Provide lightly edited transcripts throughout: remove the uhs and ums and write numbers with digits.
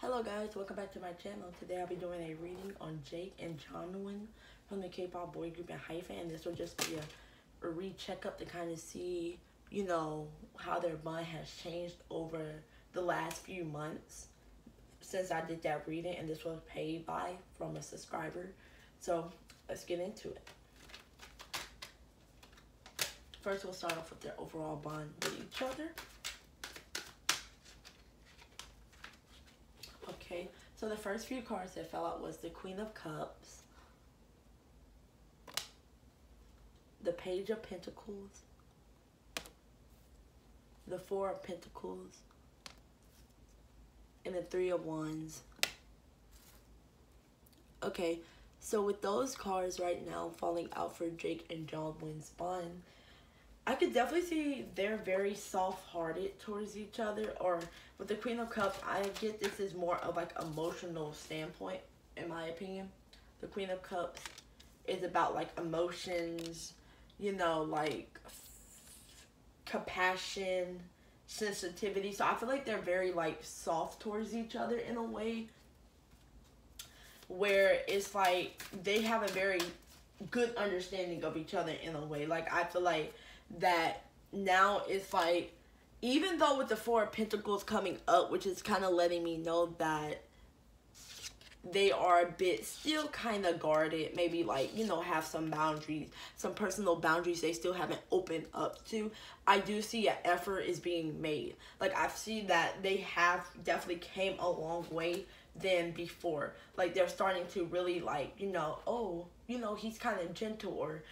Hello guys, welcome back to my channel. Today I'll be doing a reading on Jake and Jungwon from the K-pop boy group Enhypen, and this will just be a re-checkup to kind of see, how their bond has changed over the last few months since I did that reading, and this was paid from a subscriber. So let's get into it. First, we'll start off with their overall bond with each other. Okay, so the first few cards that fell out was the Queen of Cups, the Page of Pentacles, the Four of Pentacles, and the Three of Wands. Okay, so with those cards right now falling out for Jake and Jungwon's bond, I could definitely see they're very soft-hearted towards each other. Or with the Queen of Cups, I get this is more of like emotional standpoint, in my opinion. The Queen of Cups is about like emotions, like compassion, sensitivity. So I feel like they're very like soft towards each other in a way where it's like they have a very good understanding of each other in a way. Like I feel like that now it's like, even though with the Four of Pentacles coming up, which is kind of letting me know that they are a bit still kind of guarded, maybe like, have some boundaries, some personal boundaries they still haven't opened up to. I do see an effort is being made. Like I see that they have definitely came a long way than before. Like they're starting to really like, he's kind of gentle, or,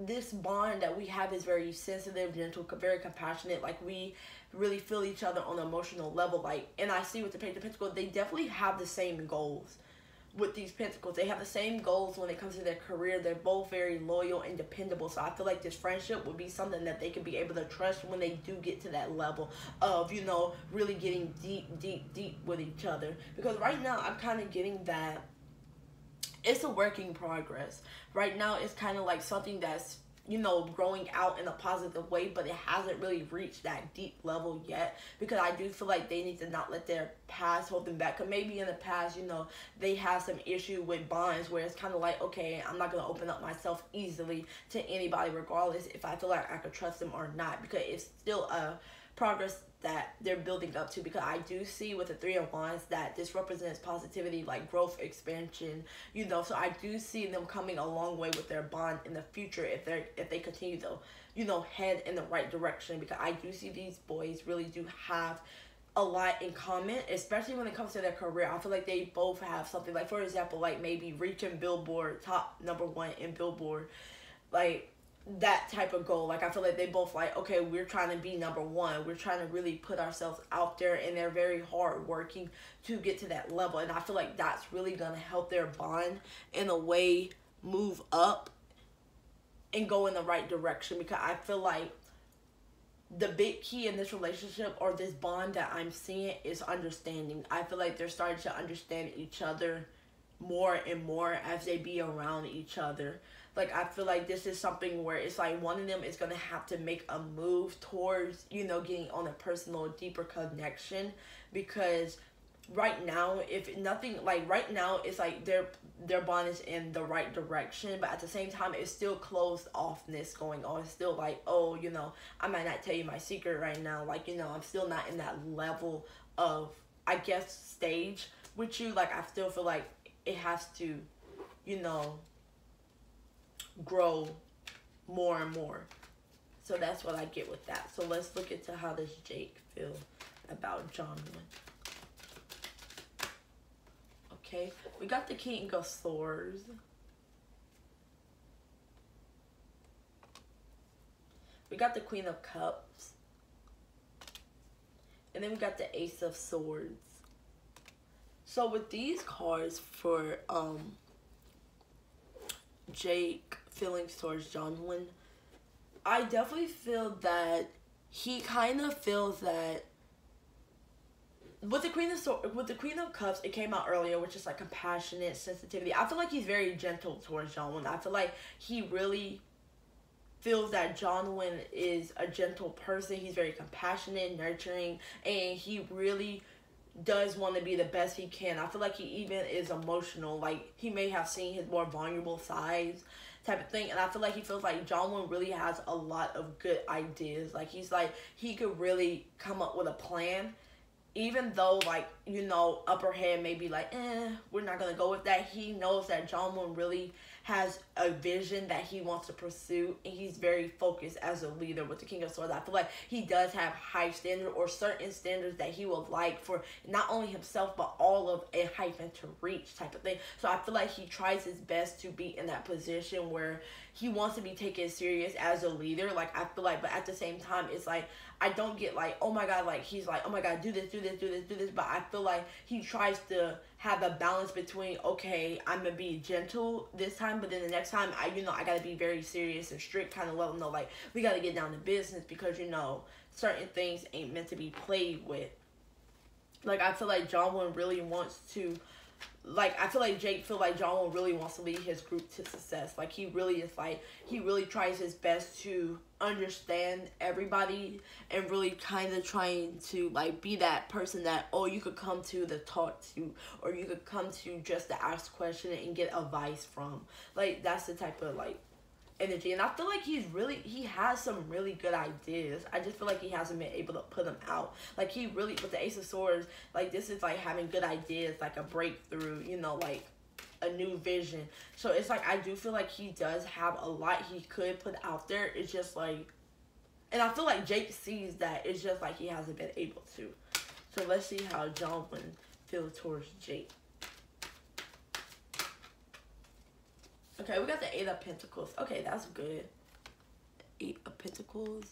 this bond that we have is very sensitive, gentle, very compassionate. Like we really feel each other on an emotional level. Like, and I see with the Page of Pentacles, they definitely have the same goals. With these Pentacles, they have the same goals when it comes to their career. They're both very loyal and dependable. So I feel like this friendship would be something that they could be able to trust when they do get to that level of, really getting deep with each other. Because right now, I'm kind of getting that it's a work in progress. Right now, it's kind of like something that's, growing out in a positive way, but it hasn't really reached that deep level yet, because I do feel like they need to not let their past hold them back. Because maybe in the past, they have some issue with bonds where it's kind of like, okay, I'm not going to open up myself easily to anybody regardless if I feel like I could trust them or not, because it's still a progress that they're building up to. Because I do see with the Three of Wands that this represents positivity, like growth, expansion, so I do see them coming a long way with their bond in the future if they continue to head in the right direction. Because I do see these boys really do have a lot in common, especially when it comes to their career. I feel like they both have something, like for example, like maybe reaching Billboard top #1 in Billboard, like that type of goal. Like I feel like they both like, okay, we're trying to be #1, we're trying to really put ourselves out there, and they're very hard working to get to that level. And I feel like that's really gonna help their bond in a way move up and go in the right direction. Because I feel like the big key in this relationship or this bond that I'm seeing is understanding. I feel like they're starting to understand each other more and more as they be around each other. Like I feel like this is something where it's like one of them is going to have to make a move towards, getting on a personal, deeper connection. Because right now, if nothing, like right now, it's like their bond is in the right direction, but at the same time, it's still closed offness going on. It's still like, oh, I might not tell you my secret right now. Like, I'm still not in that level of, I guess, stage with you. Like, I still feel like it has to, grow more and more. So that's what I get with that. So let's look into how does Jake feel about Jungwon. Okay, we got the King of Swords. We got the Queen of Cups. And then we got the Ace of Swords. So with these cards for Jake feelings towards Jungwon, I definitely feel that he kind of feels that with the Queen of Cups, it came out earlier, which is like compassionate, sensitivity. I feel like he's very gentle towards Jungwon. I feel like he really feels that Jungwon is a gentle person. He's very compassionate, nurturing, and he really does want to be the best he can. I feel like he even is emotional. Like, he may have seen his more vulnerable sides type of thing. And I feel like he feels like Jungwon really has a lot of good ideas. Like, he's like, he could really come up with a plan. Even though, like, you know, upper head may be like, we're not going to go with that. He knows that Jungwon really has a vision that he wants to pursue, and he's very focused as a leader with the King of Swords. I feel like he does have high standards, or certain standards that he would like for not only himself but all of Enhypen to reach type of thing. So I feel like he tries his best to be in that position where he wants to be taken serious as a leader. Like, I feel like, but at the same time, it's like, I don't get like, oh my god, like, he's like, oh my god, do this, do this, do this, do this. But I feel like he tries to have a balance between, okay, I'm gonna be gentle this time, but then the next time, I gotta be very serious and strict, kind of let him know, like, we gotta get down to business, because, you know, certain things ain't meant to be played with. Like, I feel like Jungwon really wants to, like, I feel like Jake feel like Jungwon really wants to lead his group to success. Like, he really is, like, he really tries his best to understand everybody, and really kind of trying to, like, be that person that, oh, you could come to talk to, or you could come to just to ask questions and get advice from. Like, that's the type of, like, energy. And I feel like he has some really good ideas. I just feel like he hasn't been able to put them out. Like, he really, with the Ace of Swords, like, this is like having good ideas, like a breakthrough, you know, like a new vision. So it's like, I do feel like he does have a lot he could put out there. It's just like, and I feel like Jake sees that. It's just like he hasn't been able to. So let's see how Jungwon feels towards Jake. Okay, we got the 8 of Pentacles. Okay, that's good. 8 of Pentacles.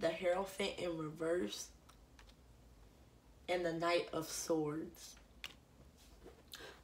The Hierophant in reverse. And the Knight of Swords.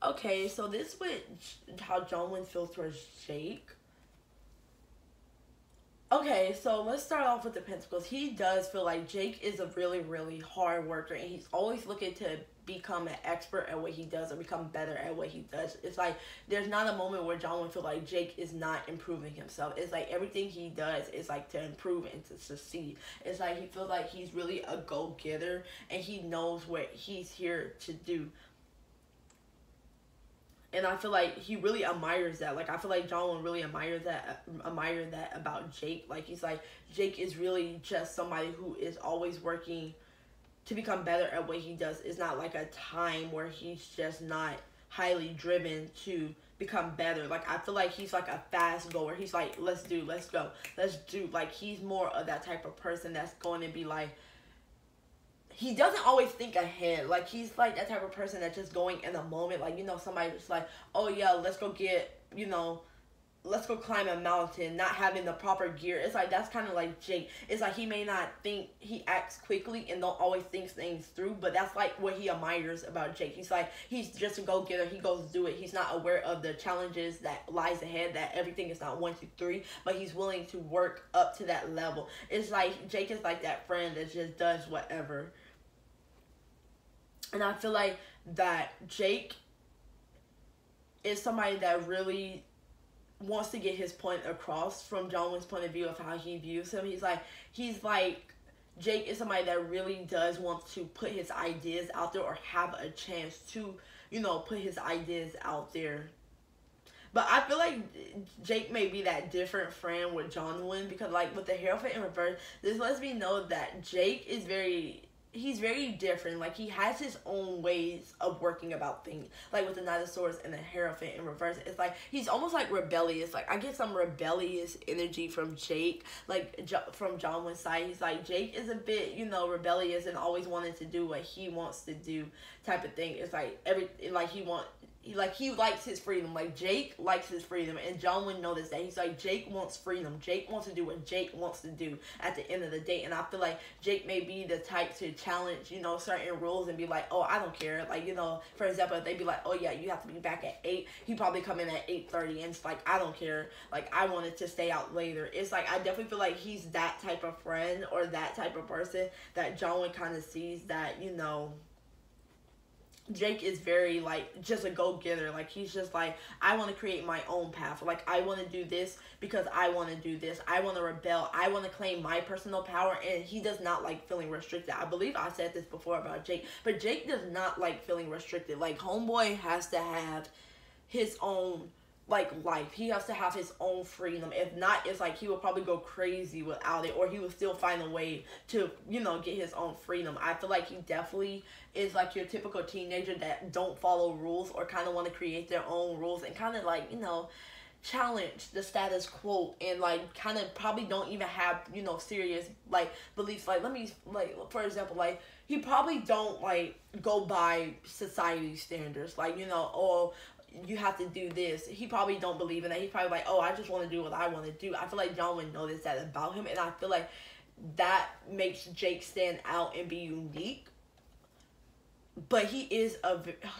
Okay, so this is how Jungwon feels towards Jake. Okay, so let's start off with the Pentacles. He does feel like Jake is a really, really hard worker, and he's always looking to become an expert at what he does, or become better at what he does. It's like, there's not a moment where Jungwon feels like Jake is not improving himself. It's like everything he does is like to improve and to succeed. It's like he feels like he's really a go-getter, and he knows what he's here to do. And I feel like he really admires that. Like, I feel like Jungwon really admire that about Jake. Like, he's like, Jake is really just somebody who is always working to become better at what he does. It's not like a time where he's just not highly driven to become better. Like, I feel like he's like a fast goer. He's like, let's do, let's go, let's do. Like, he's more of that type of person that's going to be like, he doesn't always think ahead. Like, he's like that type of person that's just going in the moment. Like, you know, somebody just like, oh yeah, let's go get, you know, let's go climb a mountain, not having the proper gear. It's like, that's kind of like Jake. It's like, he may not think, he acts quickly and don't always think things through, but that's like what he admires about Jake. He's like, he's just a go-getter. He goes do it. He's not aware of the challenges that lies ahead, that everything is not 1, 2, 3, but he's willing to work up to that level. It's like, Jake is like that friend that just does whatever. And I feel like that Jake is somebody that really wants to get his point across from Jungwon's point of view of how he views him. He's like Jake is somebody that really does want to put his ideas out there, or have a chance to, you know, put his ideas out there. But I feel like Jake may be that different friend with Jungwon, because like with the Hierophant in reverse, this lets me know that Jake is he's very different. Like, he has his own ways of working about things. Like, with the Knight of Swords and the Hierophant in reverse, it's like, he's almost like rebellious. Like, I get some rebellious energy from Jake. Like, from Jungwon's side, he's like, Jake is a bit, you know, rebellious and always wanting to do what he wants to do type of thing. It's like, he likes his freedom. Like, Jake likes his freedom, and Jungwon noticed that. He's like, Jake wants freedom. Jake wants to do what Jake wants to do at the end of the day. And I feel like Jake may be the type to challenge, you know, certain rules and be like, oh, I don't care. Like, you know, for example, if they be like, oh yeah, you have to be back at 8, he probably come in at 8:30, and it's like, I don't care. Like, I wanted to stay out later. It's like, I definitely feel like he's that type of friend, or that type of person that Jungwon kind of sees that, you know, Jake is very like just a go-getter. Like he's just like, I want to create my own path. Like I want to do this because I want to do this. I want to rebel. I want to claim my personal power, and he does not like feeling restricted. I believe I said this before about Jake, but Jake does not like feeling restricted. Like homeboy has to have his own like life. He has to have his own freedom. If not, it's like he will probably go crazy without it, or he will still find a way to, you know, get his own freedom. I feel like he definitely is like your typical teenager that don't follow rules or kind of want to create their own rules and kind of like, you know, challenge the status quo, and like kind of probably don't even have, you know, serious like beliefs. Like let me, like for example, like he probably don't like go by society standards, like, you know, or you have to do this. He probably don't believe in that. He's probably like, oh, I just want to do what I want to do. I feel like Jungwon noticed that about him, and I feel like that makes Jake stand out and be unique. But he is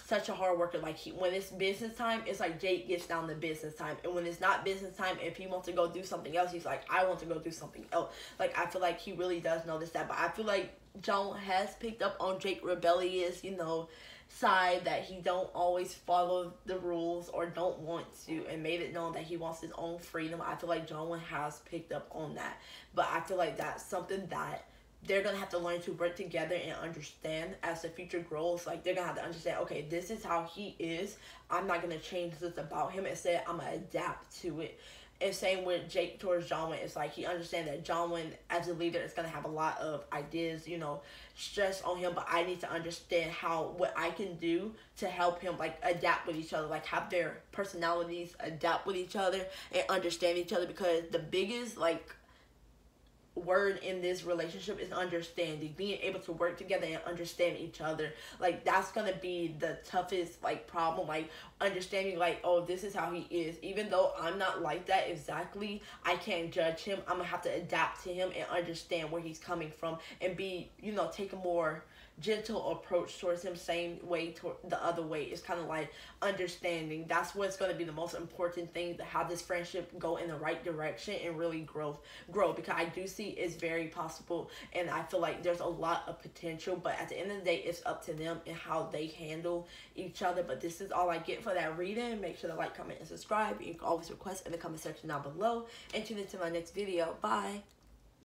such a hard worker. Like when it's business time, it's like Jake gets down to business time, and when it's not business time, if he wants to go do something else, he's like, I want to go do something else. Like I feel like he really does notice that. But I feel like Jungwon has picked up on Jake rebellious, you know, side, that he don't always follow the rules or don't want to, and made it known that he wants his own freedom. I feel like Jungwon has picked up on that, but I feel like that's something that they're gonna have to learn to work together and understand as the future grows. Like they're gonna have to understand, okay, this is how he is. I'm not gonna change this about him. Instead, I'm gonna adapt to it. And same with Jake towards Jungwon. It's like he understands that Jungwon, as a leader, is gonna have a lot of ideas, you know, stress on him. But I need to understand what I can do to help him, like adapt with each other, like have their personalities adapt with each other and understand each other. Because the biggest like word in this relationship is understanding, being able to work together and understand each other. Like that's gonna be the toughest like problem, like understanding like, oh, this is how he is. Even though I'm not like that exactly, I can't judge him. I'm gonna have to adapt to him and understand where he's coming from, and be, you know, take a more gentle approach towards him, same way toward the other way. It's kind of like understanding. That's what's going to be the most important thing, to have this friendship go in the right direction and really grow, because I do see it's very possible, and I feel like there's a lot of potential. But at the end of the day, it's up to them and how they handle each other. But this is all I get for that reading. Make sure to like, comment, and subscribe. You can always request in the comment section down below, and tune into my next video. Bye.